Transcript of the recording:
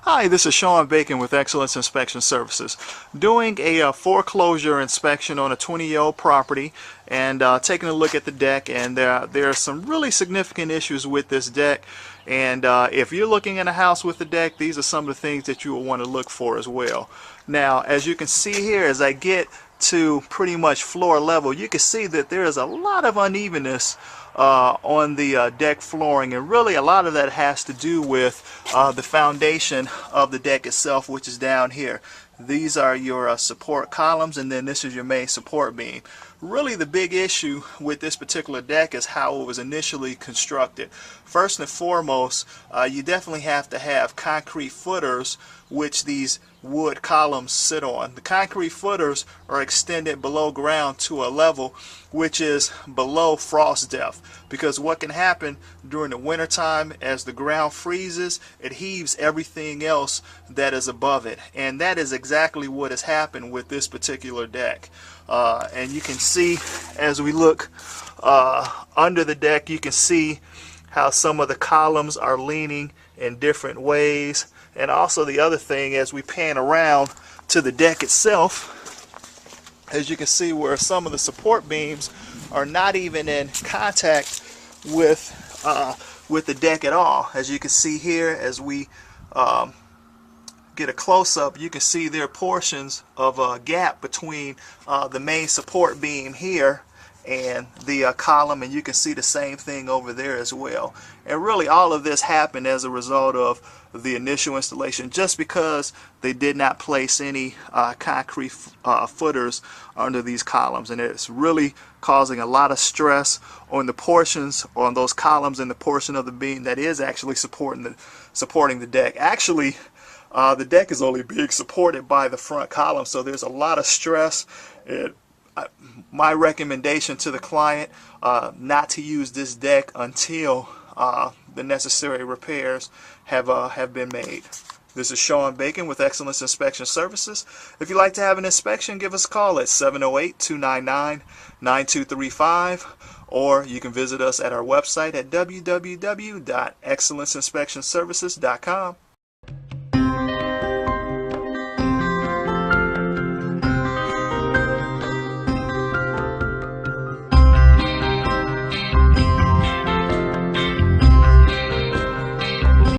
Hi, this is Sean Bacon with Xcellence Inspection Services. Doing a foreclosure inspection on a 20-year-old property and taking a look at the deck, and there are some really significant issues with this deck. And if you're looking at a house with the deck, these are some of the things that you will want to look for as well. Now, as you can see here, as I get to pretty much floor level, you can see that there is a lot of unevenness on the deck flooring, and really a lot of that has to do with the foundation of the deck itself, which is down here. These are your support columns, and then this is your main support beam. Really the big issue with this particular deck is how it was initially constructed. First and foremost, you definitely have to have concrete footers which these wood columns sit on. The concrete footers are extended below ground to a level which is below frost depth, because what can happen during the winter time, as the ground freezes, it heaves everything else that is above it, and that is exactly what has happened with this particular deck. And you can see, as we look under the deck, you can see how some of the columns are leaning in different ways. And also the other thing, as we pan around to the deck itself, as you can see where some of the support beams are not even in contact with the deck at all. As you can see here, as we get a close-up, you can see there are portions of a gap between the main support beam here and the column, and you can see the same thing over there as well. And really all of this happened as a result of the initial installation, just because they did not place any concrete footers under these columns, and it's really causing a lot of stress on the portions, on those columns, and the portion of the beam that is actually supporting the deck. Actually, the deck is only being supported by the front column, so there's a lot of stress. My recommendation to the client, not to use this deck until the necessary repairs have been made. This is Sean Bacon with Xcellence Inspection Services. If you'd like to have an inspection, give us a call at 708-299-9235, or you can visit us at our website at www.excellenceinspectionservices.com.